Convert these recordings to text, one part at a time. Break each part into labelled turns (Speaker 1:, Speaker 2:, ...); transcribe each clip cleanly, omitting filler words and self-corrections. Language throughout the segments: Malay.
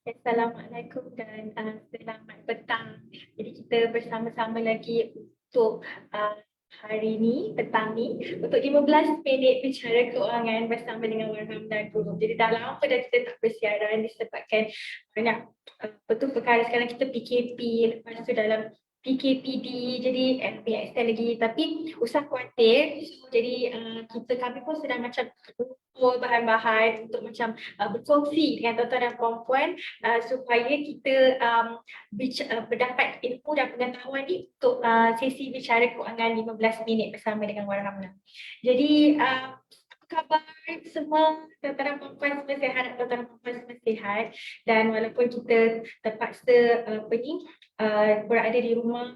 Speaker 1: Assalamualaikum dan selamat petang. Jadi kita bersama-sama lagi untuk hari ni, petang ni, untuk 15 minit bicara keuangan bersama dengan Warhamna Group. Jadi dah lama dah kita tak bersiaran disebabkan banyak betul perkara sekarang kita PKP, lepas tu dalam PKPD, jadi pihak extend lagi. Tapi usah khawatir, jadi kami pun sedang macam kumpul bahan-bahan untuk macam berkongsi dengan tuan-tuan dan puan-puan supaya kita mendapat ilmu dan pengetahuan ni untuk sesi bicara keuangan 15 minit bersama dengan Warhamna. Jadi apa khabar semua tuan-tuan dan puan-puan semua sihat, tuan-tuan dan puan-puan semua sihat, dan walaupun kita terpaksa berada di rumah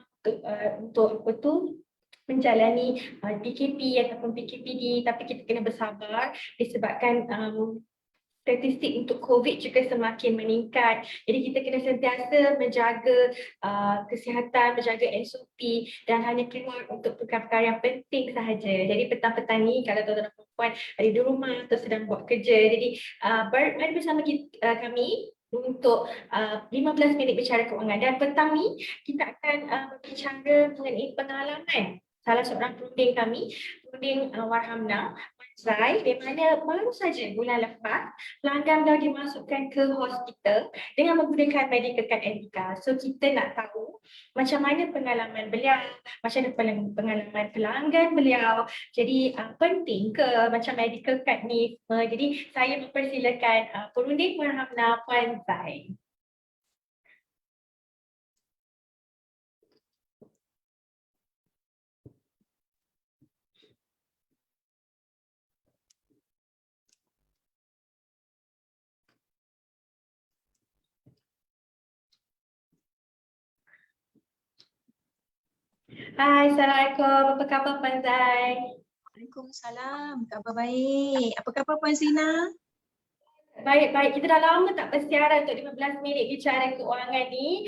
Speaker 1: untuk apa tu menjalani PKP ataupun PKPD, tapi kita kena bersabar disebabkan statistik untuk COVID juga semakin meningkat. Jadi kita kena sentiasa menjaga kesihatan, menjaga SOP dan hanya keluar untuk perkara-perkara yang penting sahaja. Jadi petang-petang ni kalau tuan-tuan dan puan ada di rumah atau sedang buat kerja, jadi mari bersama kami untuk 15 minit bicara keuangan. Dan petang ni kita akan berbicara mengenai pengalaman salah seorang perunding kami, perunding Warhamna, Zai, di mana baru saja bulan lepas pelanggan beliau dimasukkan ke hospital dengan menggunakan medical card Etika. So kita nak tahu macam mana pengalaman beliau, macam mana pengalaman pelanggan beliau. Jadi penting ke macam medical card ni? Jadi saya mempersilakan perunding Warhamna, Puan Zai. Hai, Assalamualaikum. Apa khabar Puan Zai?
Speaker 2: Waalaikumsalam, khabar baik. Apa khabar Puan Zina?
Speaker 1: Baik. Kita dah lama tak bersiaran untuk 15 minit bicara keuangan ni.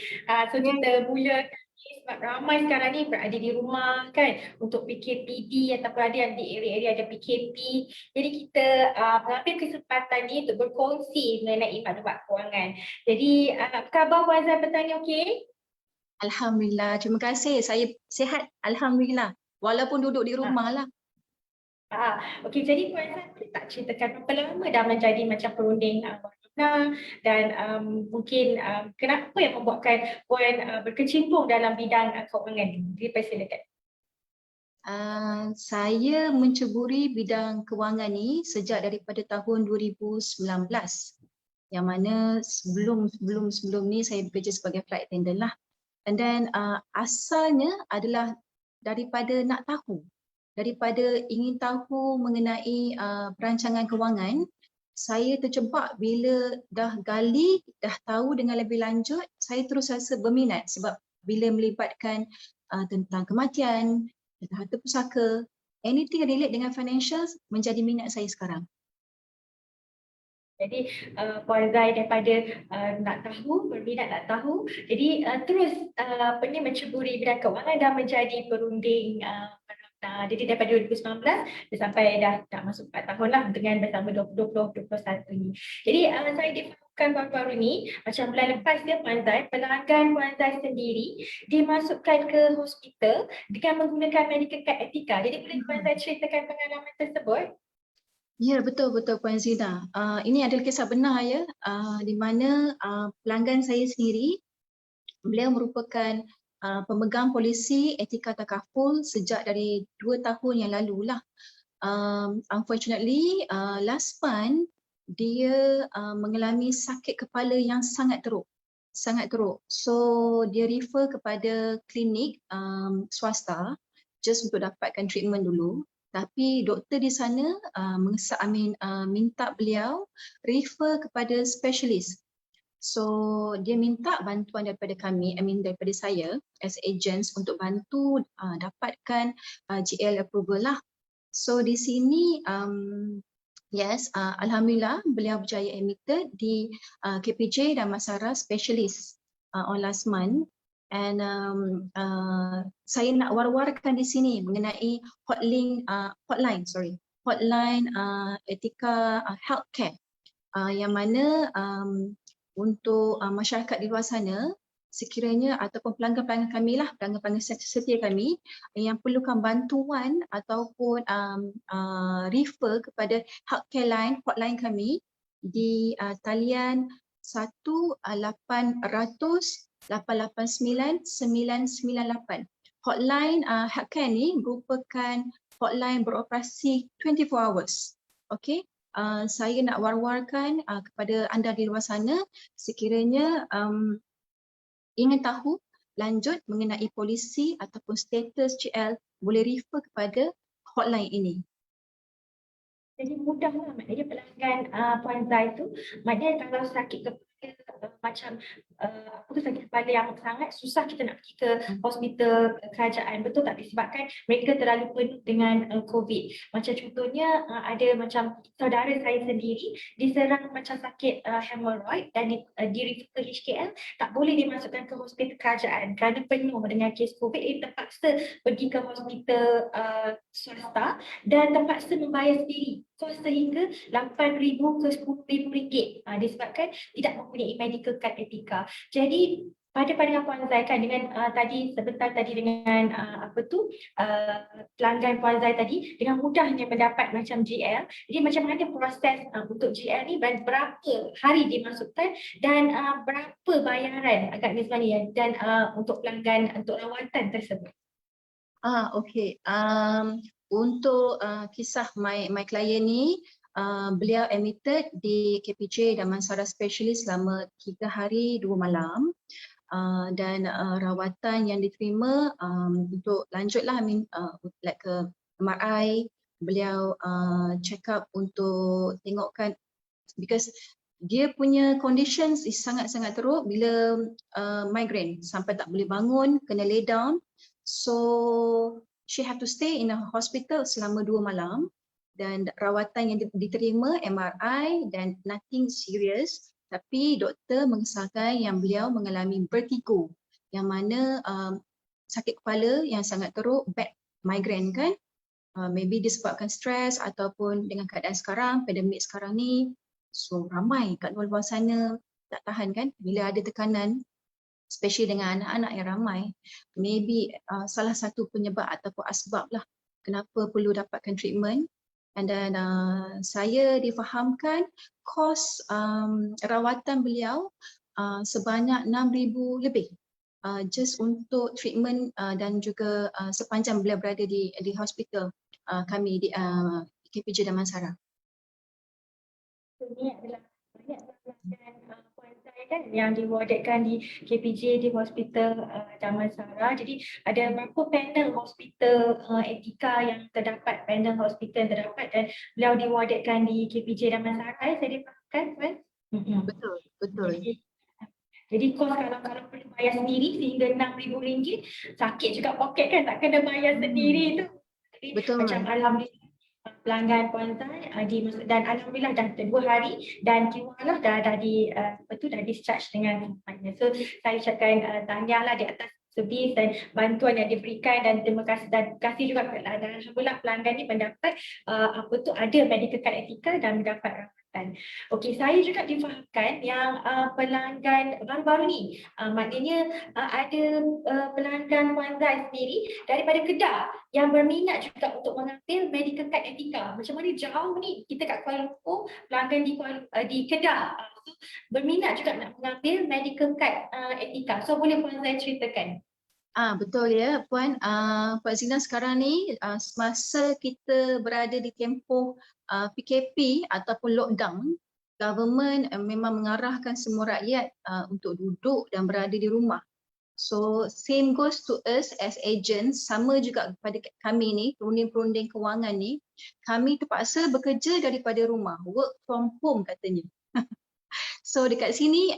Speaker 1: So kita mulakan sebab ramai sekarang ni berada di rumah kan untuk PKPD ataupun ada yang di area-area ada PKP. Jadi kita mengambil kesempatan ni untuk berkongsi mengenai maklumat keuangan. Jadi apa khabar Puan Zai petang ni okey?
Speaker 2: Alhamdulillah, terima kasih. Saya sihat, Alhamdulillah. Walaupun duduk di rumah lah.
Speaker 1: Okey, jadi Puan Zai boleh tak ceritakan berapa lama dah menjadi macam perunding Warhamna dan mungkin kenapa yang membuatkan Puan berkecimpung dalam bidang keuangan ini? Dipersilakan.
Speaker 2: Saya menceburi bidang kewangan ni sejak daripada tahun 2019. Yang mana sebelum ni saya bekerja sebagai flight attendant lah. And then asalnya adalah daripada nak tahu, daripada ingin tahu mengenai perancangan kewangan. Saya terjebak bila dah gali, dah tahu dengan lebih lanjut, saya terus rasa berminat sebab bila melibatkan tentang kematian, tentang harta pusaka, anything relate dengan financial menjadi minat saya sekarang.
Speaker 1: Jadi Puan Zai daripada berminat nak tahu, jadi terus menceburi bidang keuangan dan menjadi perunding Warhamna. Jadi daripada 2019 sampai dah masuk 4 tahun lah dengan bersama 2021 ni. Jadi saya difahamkan baru-baru ni, macam bulan lepas dia Puan Zai, pelanggan Puan Zai sendiri dimasukkan ke hospital dengan menggunakan medical card Etika. Jadi boleh Puan Zai ceritakan pengalaman tersebut?
Speaker 2: Ya, betul Puan Zina. Ini adalah kisah benar ya, di mana pelanggan saya sendiri, beliau merupakan pemegang polisi etika takaful sejak dari 2 tahun yang lalu lah. Unfortunately, last month dia mengalami sakit kepala yang sangat teruk. So dia refer kepada klinik swasta just untuk dapatkan treatment dulu. Tapi doktor di sana minta beliau refer kepada specialist. So dia minta bantuan daripada kami, daripada saya as agents untuk bantu dapatkan GL approval lah. So di sini Alhamdulillah beliau berjaya admitted di KPJ Damansara Specialist on last month. And saya nak war-warkan di sini mengenai hotline etika healthcare yang mana untuk masyarakat di luar sana, sekiranya ataupun pelanggan-pelanggan kami lah, pelanggan-pelanggan setia kami yang perlukan bantuan ataupun refer kepada healthcare line, hotline kami di talian 1-800-889-998. Hotline healthcare ni merupakan hotline beroperasi 24 hours. Okay. Saya nak war-warkan kepada anda di luar sana, sekiranya ingin tahu lanjut mengenai polisi ataupun status GL, boleh refer kepada hotline ini.
Speaker 1: Jadi mudahlah maknanya pelanggan Puan Zai tu, maknanya kalau sakit kepala macam apa tu, sakit kepala yang sangat susah kita nak pergi ke hospital kerajaan, betul tak, disebabkan mereka terlalu penuh dengan COVID. Macam contohnya ada macam saudara saya sendiri diserang macam sakit hemorrhoid dan di refer ke HKL, tak boleh dimasukkan ke hospital kerajaan kerana penuh dengan kes COVID. Dia terpaksa pergi ke hospital swasta dan terpaksa membayar sendiri kos sehingga 8,000 ke 10,000 ringgit disebabkan tidak mempunyai medical card etika. Jadi pada pandangan Puan Zai kan, dengan sebentar tadi dengan pelanggan Puan Zai tadi dengan mudahnya mendapat macam GL. Jadi macam mana proses untuk GL ni, dan berapa hari dimasukkan dan berapa bayaran agak sebenarnya dan untuk pelanggan untuk rawatan tersebut.
Speaker 2: Okay. Untuk kisah my client ni, beliau admitted di KPJ Damansara Specialist selama 3 hari 2 malam. Dan rawatan yang diterima untuk lanjutlah, like ke MRI, beliau check up untuk tengokkan, because dia punya conditions is sangat-sangat teruk bila migraine sampai tak boleh bangun, kena lay down. So she have to stay in a hospital selama 2 malam dan rawatan yang diterima MRI dan nothing serious, tapi doktor mengesahkan yang beliau mengalami vertigo, yang mana sakit kepala yang sangat teruk, bad migraine kan. Maybe disebabkan stres ataupun dengan keadaan sekarang, pandemik sekarang ni, so ramai kat luar sana tak tahan kan bila ada tekanan, especially dengan anak-anak yang ramai. Maybe salah satu penyebab ataupun asbab lah kenapa perlu dapatkan treatment. And then saya difahamkan kos rawatan beliau sebanyak 6,000 lebih just untuk treatment dan juga sepanjang beliau berada di hospital kami di KPJ Damansara.
Speaker 1: Ini adalah banyak pelanggan Puan Zai kan yang diwardkan di KPJ di hospital Damansara. Jadi ada berapa panel hospital etika yang terdapat, panel hospital yang terdapat, dan beliau diwardkan di KPJ Damansara, saya difahamkan kan?
Speaker 2: Betul.
Speaker 1: Jadi kos kalau perlu bayar sendiri sehingga RM6,000, sakit juga poket kan, tak kena bayar sendiri tu. Jadi
Speaker 2: betul,
Speaker 1: macam alhamdulillah pelanggan Puan Zai dan alhamdulillah dah 2 hari dan keluarlah dah discharge dengan semuanya. So saya ucapkan tahniahlah di atas servis dan bantuan yang diberikan, dan terima kasih, dan kasih juga dan alhamdulillah pelanggan ni mendapat ada medical card etika dan mendapat rawatan. Okey, saya juga difahamkan yang pelanggan baru-baru ni, maknanya ada pelanggan Puan Zai sendiri daripada Kedah yang berminat juga untuk mengambil medical card etika. Macam mana jauh ni, kita kat Kuala Lumpur, pelanggan di Kedah berminat juga nak mengambil medical card etika. So boleh Puan Zai ceritakan?
Speaker 2: Betul ya Puan. Puan Zina, sekarang ni semasa kita berada di tempoh PKP ataupun lockdown, government memang mengarahkan semua rakyat untuk duduk dan berada di rumah. So same goes to us as agents, sama juga kepada kami ni, perunding-perunding kewangan ni, kami terpaksa bekerja daripada rumah, work from home katanya. So dekat sini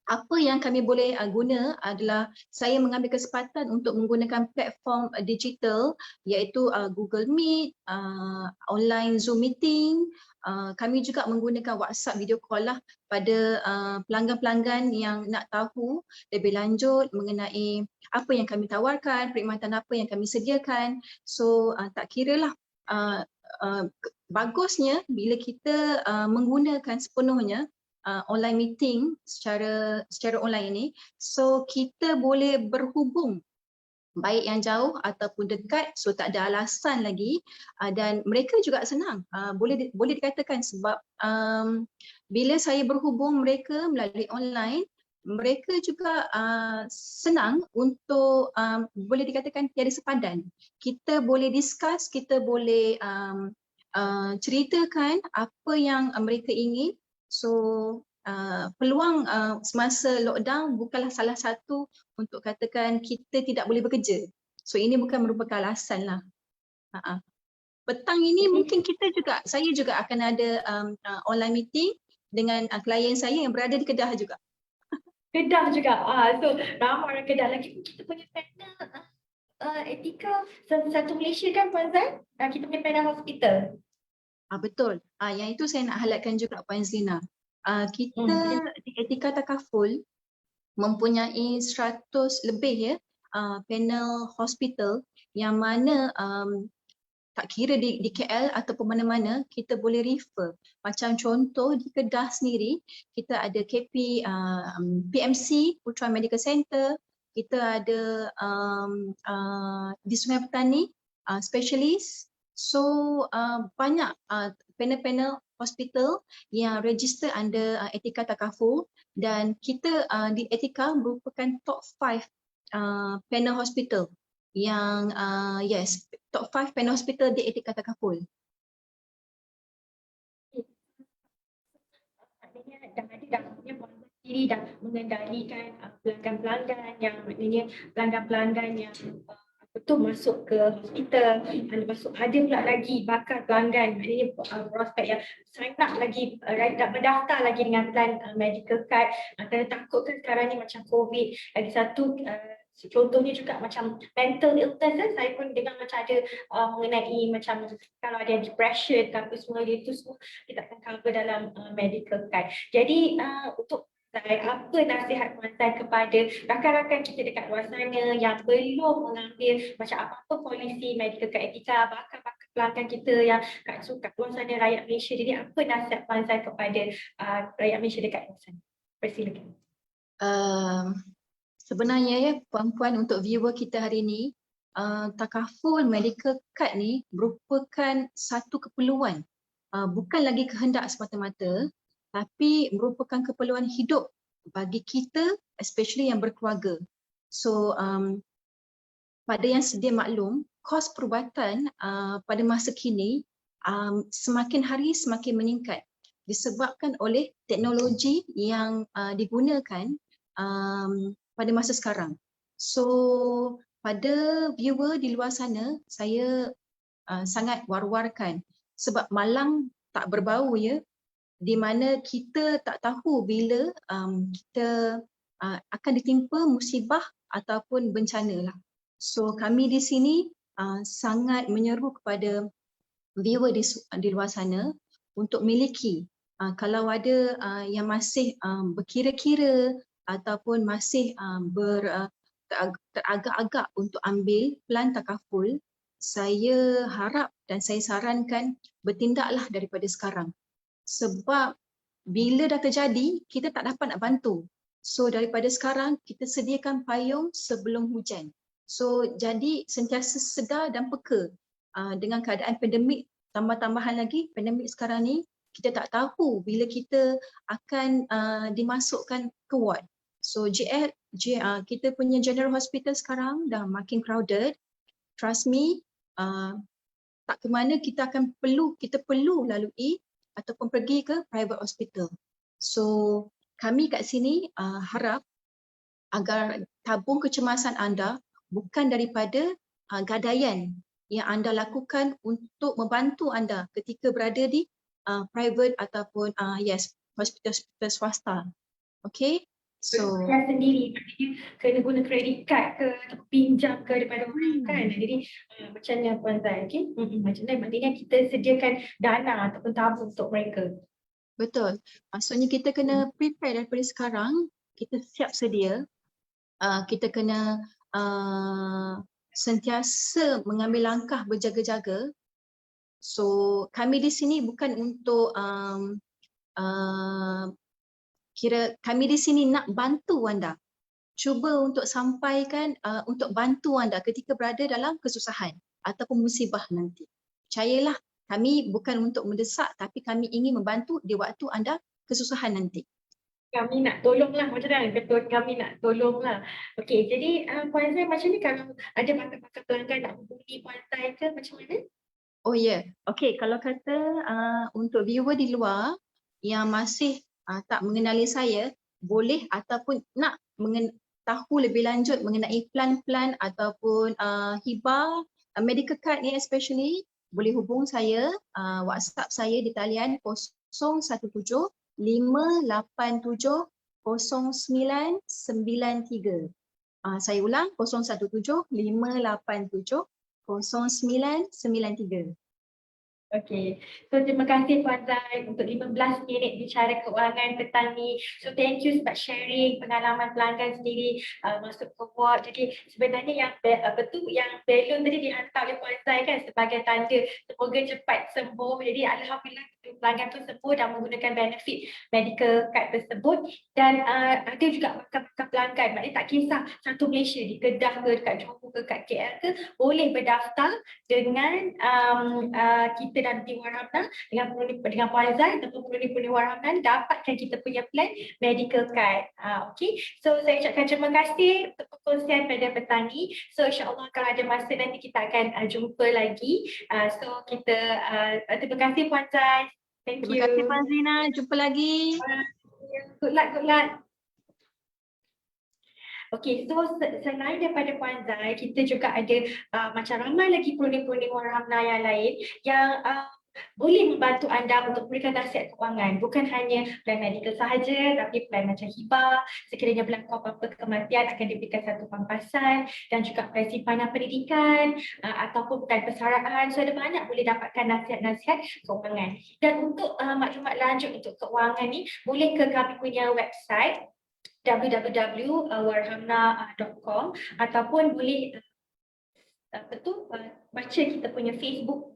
Speaker 2: apa yang kami boleh guna adalah saya mengambil kesempatan untuk menggunakan platform digital iaitu Google Meet, online Zoom meeting. Kami juga menggunakan WhatsApp video call lah pada pelanggan-pelanggan yang nak tahu lebih lanjut mengenai apa yang kami tawarkan, perkhidmatan apa yang kami sediakan. So tak kira lah, bagusnya bila kita menggunakan sepenuhnya online meeting secara online ini. So kita boleh berhubung baik yang jauh ataupun dekat, so tak ada alasan lagi, dan mereka juga senang, boleh dikatakan sebab bila saya berhubung mereka melalui online, mereka juga senang untuk boleh dikatakan tiada sepadan. Kita boleh discuss, kita boleh ceritakan apa yang mereka ingin. So peluang semasa lockdown bukanlah salah satu untuk katakan kita tidak boleh bekerja. So ini bukan merupakan alasan lah. Petang ini mungkin saya juga akan ada online meeting dengan klien saya yang berada di Kedah juga.
Speaker 1: Kedah juga. So ramai orang Kedah lagi. Kita punya panel etika satu Malaysia kan Puan Zan? Kita punya panel hospital.
Speaker 2: Betul. Yang itu saya nak highlightkan juga Puan Zina. Kita di Etika Takaful mempunyai 100 lebih ya panel hospital yang mana tak kira di KL ataupun mana-mana kita boleh refer. Macam contoh di Kedah sendiri kita ada PMC Putra Medical Center, kita ada di Sungai Petani specialist. So banyak panel-panel hospital yang register under Etika Takaful, dan kita di Etika merupakan top 5 panel hospital yang top 5 panel hospital di Etika Takaful.
Speaker 1: Maknanya sendiri dah mengendalikan pelanggan-pelanggan yang maknanya pelanggan-pelanggan yang betul masuk ke hospital, ada pula lagi bakal pelanggan, maknanya prospek yang sign up lagi, mendaftar lagi dengan plan medical card. Kerana takut kan sekarang ni macam COVID, lagi satu contohnya juga macam mental illness, saya pun dengar macam ada mengenai macam kalau ada depression apa semua, itu semua kita akan cover dalam medical card. Jadi untuk apa nasihat Puan Zan kepada rakan-rakan kita dekat luar sana yang belum mengambil macam apa-apa polisi medical card etika, bakal pelanggan kita yang kat luar sana, rakyat Malaysia. Jadi apa nasihat Puan Zan kepada rakyat Malaysia dekat luar sana? Persilakan.
Speaker 2: Sebenarnya ya puan-puan, untuk viewer kita hari ini, Takaful medical card ni merupakan satu keperluan, bukan lagi kehendak semata-mata, tapi merupakan keperluan hidup bagi kita, especially yang berkeluarga. So pada yang sedia maklum, kos perubatan pada masa kini semakin hari semakin meningkat disebabkan oleh teknologi yang digunakan pada masa sekarang. So pada viewer di luar sana, saya sangat war-warkan sebab malang tak berbau ya, di mana kita tak tahu bila kita akan ditimpa musibah ataupun bencana lah. So kami di sini sangat menyeru kepada viewer di luar sana untuk miliki, kalau ada yang masih berkira-kira ataupun masih teragak-agak untuk ambil plan takaful, saya harap dan saya sarankan bertindaklah daripada sekarang. Sebab bila dah terjadi, kita tak dapat nak bantu. So daripada sekarang kita sediakan payung sebelum hujan. So jadi sentiasa sedar dan peka dengan keadaan pandemik, tambah-tambahan lagi pandemik sekarang ni, kita tak tahu bila kita akan dimasukkan ke ward. So kita punya general hospital sekarang dah makin crowded. Trust me, tak ke mana kita perlu lalui ataupun pergi ke private hospital. So kami kat sini harap agar tabung kecemasan anda bukan daripada gadaian yang anda lakukan untuk membantu anda ketika berada di private ataupun hospital swasta. Okay? So
Speaker 1: Sendiri kena guna kredit card ke atau pinjam ke daripada orang kan. Jadi macam mana Puan Zan, okay? Macam mana maknanya kita sediakan dana ataupun tabung untuk mereka.
Speaker 2: betul. Maksudnya kita kena prepare daripada sekarang, kita siap sedia. Kita kena sentiasa mengambil langkah berjaga-jaga. So kami di sini bukan untuk kira kami di sini nak bantu anda. Cuba untuk sampaikan untuk bantu anda ketika berada dalam kesusahan ataupun musibah nanti. Percayalah, kami bukan untuk mendesak tapi kami ingin membantu di waktu anda kesusahan nanti.
Speaker 1: Kami nak tolong lah, macam mana ketua kami nak tolong lah. Okey, jadi Puan Zai macam ni kalau ada bakal-bakal pelanggan nak hubungi Puan Zai ke macam mana?
Speaker 2: Oh ya, yeah. Okey, kalau kata untuk viewer di luar yang masih tak mengenali saya, boleh ataupun nak tahu lebih lanjut mengenai plan-plan ataupun hibah medical card ni especially, boleh hubung saya, WhatsApp saya di talian 017 587 0993. Saya ulang 017 587 0993.
Speaker 1: Okey, so terima kasih Puan Zai untuk 15 minit bicara keuangan petang ni. So thank you sebab sharing pengalaman pelanggan sendiri masuk ke ward. Jadi sebenarnya yang betul yang balloon tadi dihantar oleh Puan Zai kan sebagai tanda semoga cepat sembuh. Jadi alhamdulillah pelanggan tu sembuh dan menggunakan benefit medical card tersebut. Dan ada juga bakal pelanggan, maknanya tak kisah satu Malaysia di Kedah ke, dekat Johor ke, kat KL ke, boleh berdaftar dengan kita dan tim Warhamna dengan Puan Zai ataupun pengundi Warhamna dapatkan kita punya plan medical card. Okay, so saya ucapkan terima kasih untuk perkongsian pada petang ni. So insyaAllah kalau ada masa nanti kita akan jumpa lagi. So kita terima kasih Puan Zai. Thank you.
Speaker 2: Terima kasih Puan Zina, jumpa lagi.
Speaker 1: Good luck, good luck. Okey, so selain daripada Puan Zai, kita juga ada macam ramai lagi perundi-perundi Warhamna yang lain yang boleh membantu anda untuk memberikan nasihat kewangan. Bukan hanya plan medical sahaja, tapi plan macam hibah, sekiranya berlaku apa-apa kematian akan diberikan satu pampasan dan juga plan simpanan pendidikan ataupun bukan persaraan. So ada banyak boleh dapatkan nasihat-nasihat kewangan. Dan untuk maklumat lanjut untuk kewangan ni, boleh ke kami punya website www.warhamna.com ataupun boleh baca kita punya Facebook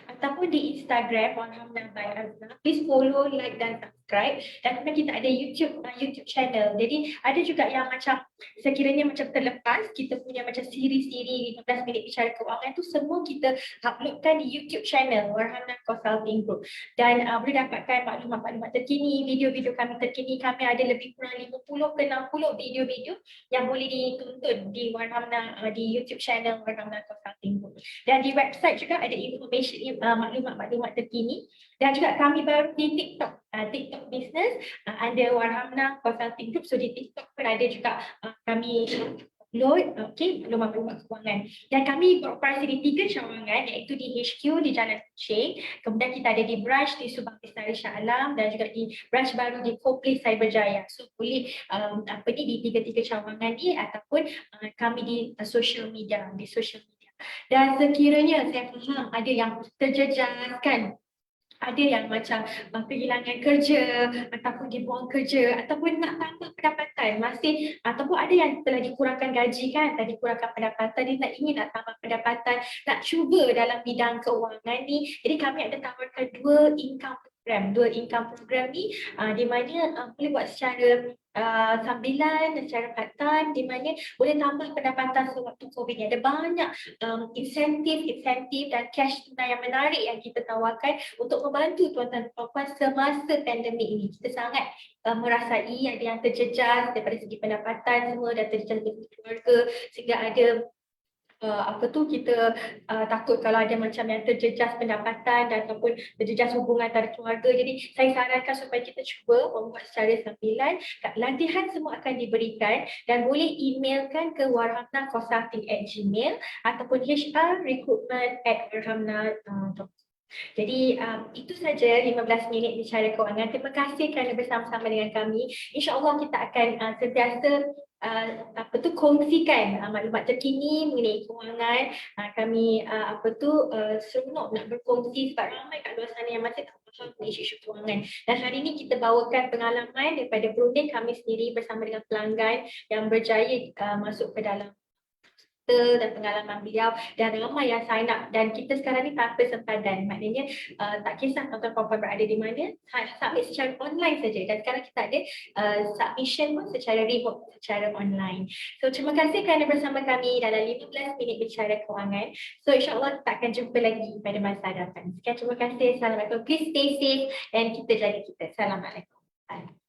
Speaker 1: ataupun di Instagram Warhamna by Azna. Please follow, like dan subscribe. Dan kemudian kita ada YouTube channel. Jadi ada juga yang macam sekiranya macam terlepas kita punya macam siri-siri 15 minit bicara kewangan tu semua kita uploadkan di YouTube channel Warhamna Consulting Group. Dan boleh dapatkan maklumat-maklumat terkini, video-video kami terkini. Kami ada lebih kurang 50 ke 60 video-video yang boleh ditonton di Warhamna di YouTube channel Warhamna Consulting Group. Dan di website juga ada maklumat-maklumat terkini. Dan juga kami baru di TikTok business under Warhamna Consulting Group. So di TikTok pun ada juga kami upload maklumat-maklumat kewangan. Dan kami beroperasi di 3 cawangan iaitu di HQ di Jalan Kuching, kemudian kita ada di branch di Subang Lestari Shah Alam dan juga di branch baru di Copley Cyberjaya. So boleh di 3 cawangan ni ataupun kami di social media. Dan sekiranya saya faham ada yang terjejas kan, ada yang macam kehilangan kerja ataupun dibuang kerja ataupun nak tambah pendapatan masih ataupun ada yang telah dikurangkan gaji kan, telah dikurangkan pendapatan, dia ingin tambah pendapatan, nak cuba dalam bidang keuangan ni. Jadi kami ada tawarkan dua income program ni di mana boleh buat secara sambilan, secara part time, di mana boleh tambah pendapatan sewaktu COVID ni. Ada banyak insentif dan cash tunai yang menarik yang kita tawarkan untuk membantu tuan-tuan dan puan-puan semasa pandemik ini. Kita sangat merasai ada yang terjejas daripada segi pendapatan semua dan terjejas dari segi keluarga sehingga ada kita takut kalau ada macam yang terjejas pendapatan dan ataupun terjejas hubungan antara keluarga. Jadi saya sarankan supaya kita cuba membuat secara sambilan. Latihan semua akan diberikan dan boleh emailkan ke warhamnaconsulting@gmail ataupun hrrecruitment@warhamna.com. Jadi itu saja 15 minit bicara kewangan. Terima kasih kerana bersama-sama dengan kami. InsyaAllah kita akan sentiasa kongsikan maklumat terkini mengenai kewangan. Kami seronok nak berkongsi sebab ramai kat luar sana yang masih tak faham isu-isu kewangan. Dan hari ini kita bawakan pengalaman daripada Brunei kami sendiri bersama dengan pelanggan yang berjaya masuk ke dalam cerita dan pengalaman beliau dan ramai yang sign up dan kita sekarang ni tanpa sempadan, maknanya tak kisah tuan-tuan puan-puan berada di mana, submit secara online saja dan sekarang kita ada submission pun secara remote, secara online. So terima kasih kerana bersama kami dalam 15 minit bicara kewangan. So insyaAllah kita akan jumpa lagi pada masa hadapan. Sekian, terima kasih. Assalamualaikum. Please stay safe dan kita jaga kita. Assalamualaikum. Bye.